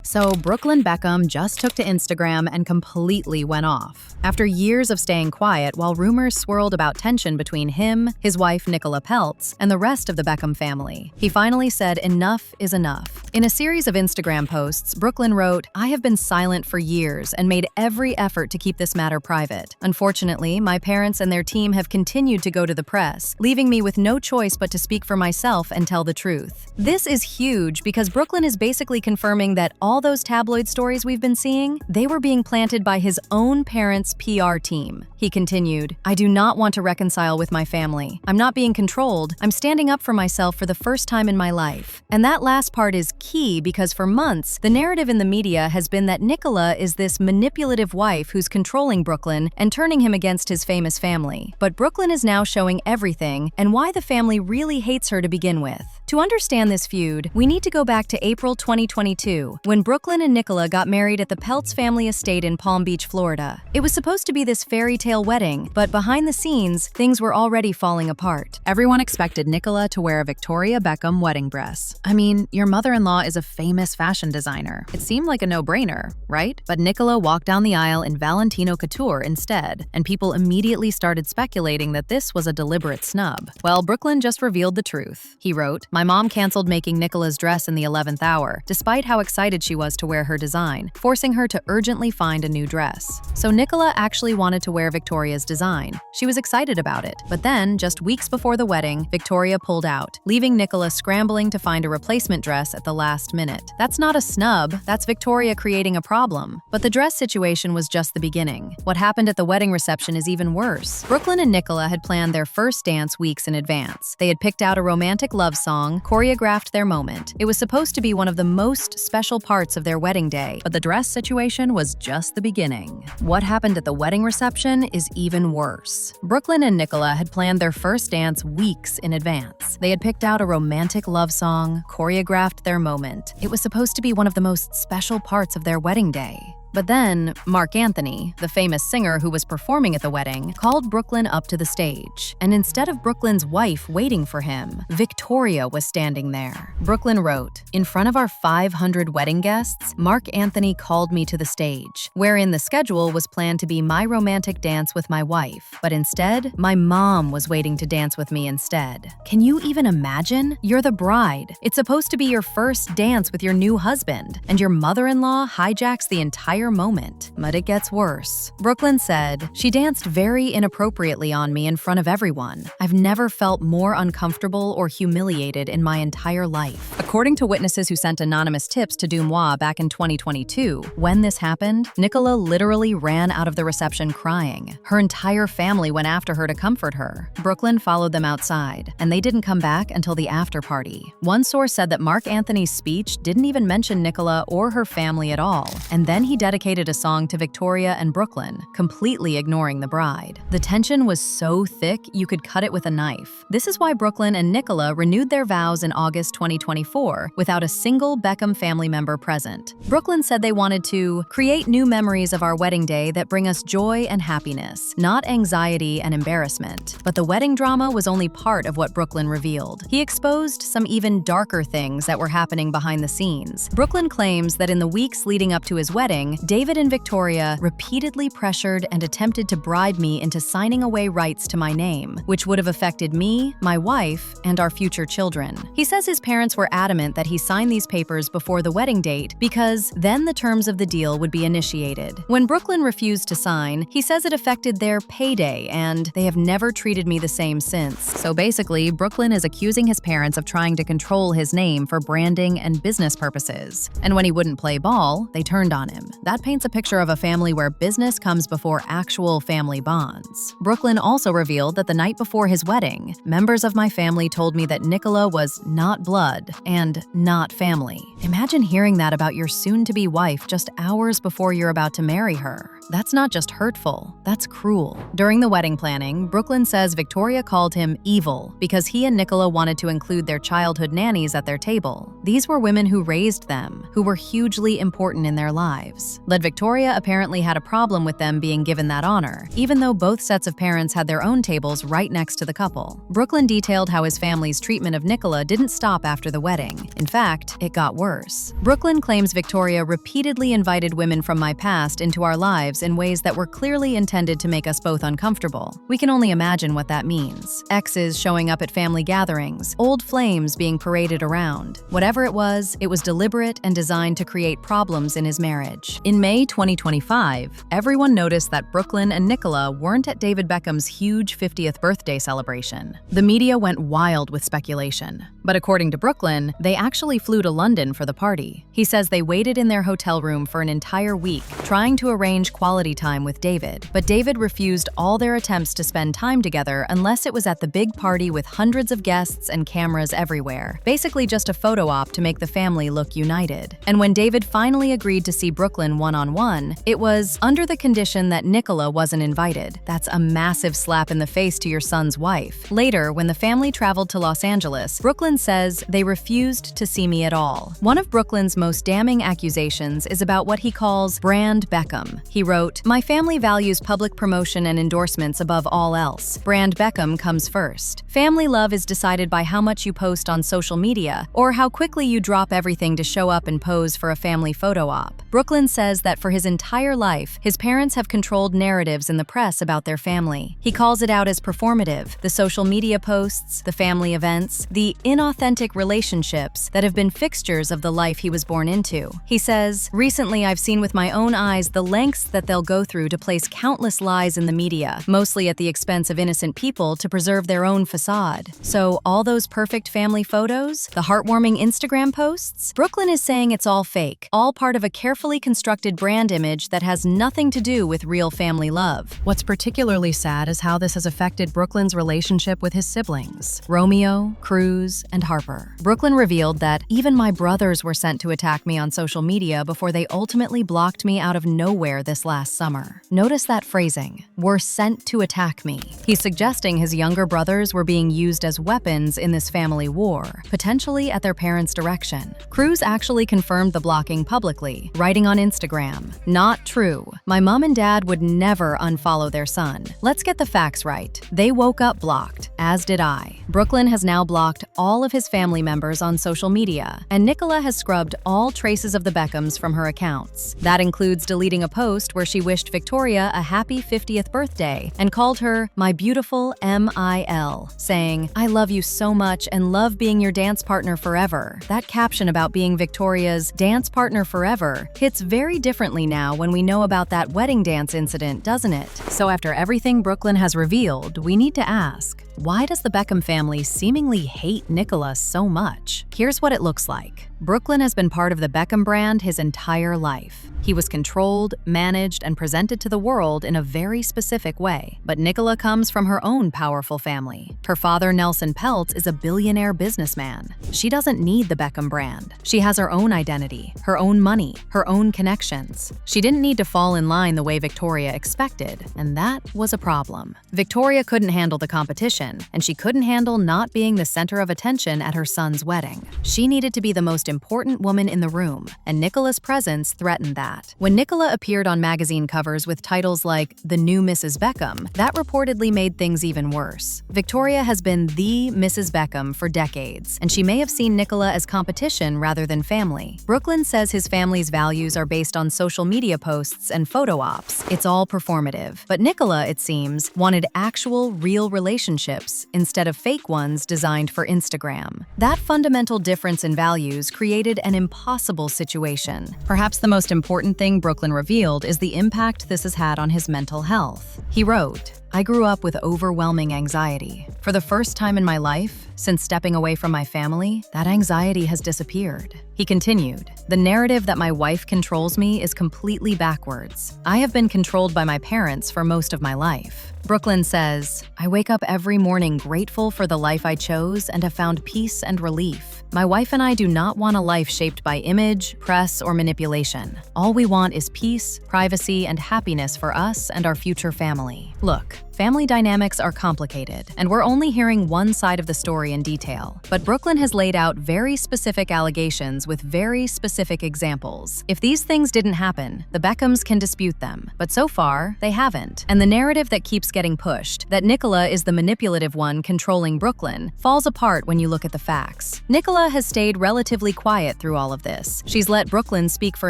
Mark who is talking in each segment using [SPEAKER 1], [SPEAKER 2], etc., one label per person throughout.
[SPEAKER 1] So Brooklyn Beckham just took to Instagram and completely went off. After years of staying quiet while rumors swirled about tension between him, his wife Nicola Peltz, and the rest of the Beckham family, he finally said enough is enough. In a series of Instagram posts, Brooklyn wrote, "I have been silent for years and made every effort to keep this matter private. Unfortunately, my parents and their team have continued to go to the press, leaving me with no choice but to speak for myself and tell the truth." This is huge because Brooklyn is basically confirming that all those tabloid stories we've been seeing, they were being planted by his own parents' PR team. He continued, "I do not want to reconcile with my family. I'm not being controlled. I'm standing up for myself for the first time in my life." And that last part is key because for months, the narrative in the media has been that Nicola is this manipulative wife who's controlling Brooklyn and turning him against his famous family. But Brooklyn is now showing everything and why the family really hates her to begin with. To understand this feud, we need to go back to April 2022, when Brooklyn and Nicola got married at the Peltz family estate in Palm Beach, Florida. It was supposed to be this fairy tale wedding, but behind the scenes, things were already falling apart. Everyone expected Nicola to wear a Victoria Beckham wedding dress. I mean, your mother-in-law is a famous fashion designer. It seemed like a no-brainer, right? But Nicola walked down the aisle in Valentino couture instead, and people immediately started speculating that this was a deliberate snub. Well, Brooklyn just revealed the truth. He wrote, "My mom canceled making Nicola's dress in the 11th hour, despite how excited she was to wear her design, forcing her to urgently find a new dress." So Nicola actually wanted to wear Victoria's design. She was excited about it. But then, just weeks before the wedding, Victoria pulled out, leaving Nicola scrambling to find a replacement dress at the last minute. That's not a snub, that's Victoria creating a problem. But the dress situation was just the beginning. What happened at the wedding reception is even worse. Brooklyn and Nicola had planned their first dance weeks in advance. They had picked out a romantic love song, choreographed their moment. It was supposed to be one of the most special parts of their wedding day, but the dress situation was just the beginning. What happened at the wedding reception is even worse. Brooklyn and Nicola had planned their first dance weeks in advance. They had picked out a romantic love song, choreographed their moment. It was supposed to be one of the most special parts of their wedding day. But then, Marc Anthony, the famous singer who was performing at the wedding, called Brooklyn up to the stage. And instead of Brooklyn's wife waiting for him, Victoria was standing there. Brooklyn wrote, "In front of our 500 wedding guests, Marc Anthony called me to the stage, wherein the schedule was planned to be my romantic dance with my wife. But instead, my mom was waiting to dance with me instead. Can you even imagine? You're the bride. It's supposed to be your first dance with your new husband, and your mother-in-law hijacks the entire moment." But it gets worse. Brooklyn said, "She danced very inappropriately on me in front of everyone. I've never felt more uncomfortable or humiliated in my entire life." According to witnesses who sent anonymous tips to Dumois back in 2022, when this happened, Nicola literally ran out of the reception crying. Her entire family went after her to comfort her. Brooklyn followed them outside, and they didn't come back until the after party. One source said that Marc Anthony's speech didn't even mention Nicola or her family at all, and then he dedicated a song to Victoria and Brooklyn, completely ignoring the bride. The tension was so thick you could cut it with a knife. This is why Brooklyn and Nicola renewed their vows in August 2024 without a single Beckham family member present. Brooklyn said they wanted to create new memories of our wedding day that bring us joy and happiness, not anxiety and embarrassment. But the wedding drama was only part of what Brooklyn revealed. He exposed some even darker things that were happening behind the scenes. Brooklyn claims that in the weeks leading up to his wedding, David and Victoria repeatedly pressured and attempted to bribe me into signing away rights to my name, which would have affected me, my wife, and our future children. He says his parents were adamant that he sign these papers before the wedding date because then the terms of the deal would be initiated. When Brooklyn refused to sign, he says it affected their payday and they have never treated me the same since. So basically, Brooklyn is accusing his parents of trying to control his name for branding and business purposes. And when he wouldn't play ball, they turned on him. That paints a picture of a family where business comes before actual family bonds. Brooklyn also revealed that the night before his wedding, members of my family told me that Nicola was not blood and not family. Imagine hearing that about your soon-to-be wife just hours before you're about to marry her. That's not just hurtful, that's cruel. During the wedding planning, Brooklyn says Victoria called him evil because he and Nicola wanted to include their childhood nannies at their table. These were women who raised them, who were hugely important in their lives. parents, but Victoria apparently had a problem with them being given that honor, even though both sets of parents had their own tables right next to the couple. Brooklyn detailed how his family's treatment of Nicola didn't stop after the wedding. In fact, it got worse. Brooklyn claims Victoria repeatedly invited women from my past into our lives in ways that were clearly intended to make us both uncomfortable. We can only imagine what that means. Exes showing up at family gatherings, old flames being paraded around. Whatever it was deliberate and designed to create problems in his marriage. In May 2025, everyone noticed that Brooklyn and Nicola weren't at David Beckham's huge 50th birthday celebration. The media went wild with speculation. But according to Brooklyn, they actually flew to London for the party. He says they waited in their hotel room for an entire week, trying to arrange quality time with David. But David refused all their attempts to spend time together unless it was at the big party with hundreds of guests and cameras everywhere. Basically just a photo op to make the family look united. And when David finally agreed to see Brooklyn one-on-one, it was under the condition that Nicola wasn't invited. That's a massive slap in the face to your son's wife. Later, when the family traveled to Los Angeles, Brooklyn says they refused to see me at all. One of Brooklyn's most damning accusations is about what he calls brand Beckham. He wrote, "My family values public promotion and endorsements above all else. Brand Beckham comes first. Family love is decided by how much you post on social media or how quickly you drop everything to show up and pose for a family photo op." Brooklyn says that for his entire life, his parents have controlled narratives in the press about their family. He calls it out as performative, the social media posts, the family events, the inauthentic relationships that have been fixtures of the life he was born into. He says, "Recently I've seen with my own eyes the lengths that they'll go through to place countless lies in the media, mostly at the expense of innocent people to preserve their own facade. So all those perfect family photos, the heartwarming Instagram posts, Brooklyn is saying it's all fake, all part of a carefully constructed brand image that has nothing to do with real family love." What's particularly sad is how this has affected Brooklyn's relationship with his siblings, Romeo, Cruz, and Harper. Brooklyn revealed that even my brothers were sent to attack me on social media before they ultimately blocked me out of nowhere this last summer. Notice that phrasing, "were sent to attack me." He's suggesting his younger brothers were being used as weapons in this family war, potentially at their parents' direction. Cruz actually confirmed the blocking publicly, writing on Instagram, "Not true. My mom and dad would never unfollow their son. Let's get the facts right. They woke up blocked, as did I." Brooklyn has now blocked all of his family members on social media, and Nicola has scrubbed all traces of the Beckhams from her accounts. That includes deleting a post where she wished Victoria a happy 50th birthday and called her "my beautiful MIL," saying, "I love you so much and love being your dance partner forever." That caption about being Victoria's dance partner forever hits very differently now when we know about that wedding dance incident, doesn't it? So after everything Brooklyn has revealed, we need to ask, why does the Beckham family seemingly hate Nicola so much? Here's what it looks like. Brooklyn has been part of the Beckham brand his entire life. He was controlled, managed, and presented to the world in a very specific way. But Nicola comes from her own powerful family. Her father, Nicola Peltz, is a billionaire businessman. She doesn't need the Beckham brand. She has her own identity, her own money, her own connections. She didn't need to fall in line the way Victoria expected, and that was a problem. Victoria couldn't handle the competition, and she couldn't handle not being the center of attention at her son's wedding. She needed to be the most important woman in the room, and Nicola's presence threatened that. When Nicola appeared on magazine covers with titles like "The New Mrs. Beckham," that reportedly made things even worse. Victoria has been the Mrs. Beckham for decades, and she may have seen Nicola as competition rather than family. Brooklyn says his family's values are based on social media posts and photo ops. It's all performative. But Nicola, it seems, wanted actual, real relationships instead of fake ones designed for Instagram. That fundamental difference in values created an impossible situation. Perhaps the most important thing Brooklyn revealed is the impact this has had on his mental health. He wrote, "I grew up with overwhelming anxiety. For the first time in my life, since stepping away from my family, that anxiety has disappeared." He continued, "The narrative that my wife controls me is completely backwards. I have been controlled by my parents for most of my life." Brooklyn says, "I wake up every morning grateful for the life I chose and have found peace and relief. My wife and I do not want a life shaped by image, press, or manipulation. All we want is peace, privacy, and happiness for us and our future family." Look, family dynamics are complicated, and we're only hearing one side of the story in detail. But Brooklyn has laid out very specific allegations with very specific examples. If these things didn't happen, the Beckhams can dispute them. But so far, they haven't. And the narrative that keeps getting pushed, that Nicola is the manipulative one controlling Brooklyn, falls apart when you look at the facts. Nicola has stayed relatively quiet through all of this. She's let Brooklyn speak for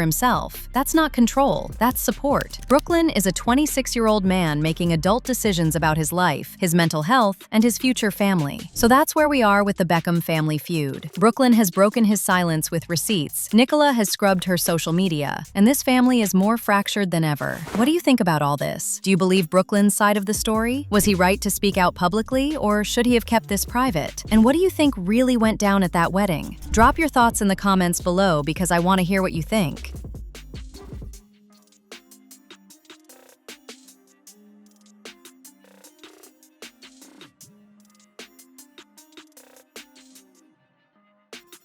[SPEAKER 1] himself. That's not control, that's support. Brooklyn is a 26-year-old man making adult decisions about his life, his mental health, and his future family. So that's where we are with the Beckham family feud. Brooklyn has broken his silence with receipts. Nicola has scrubbed her social media, and this family is more fractured than ever. What do you think about all this? Do you believe Brooklyn's side of the story? Was he right to speak out publicly, or should he have kept this private? And what do you think really went down at that wedding? Drop your thoughts in the comments below because I want to hear what you think.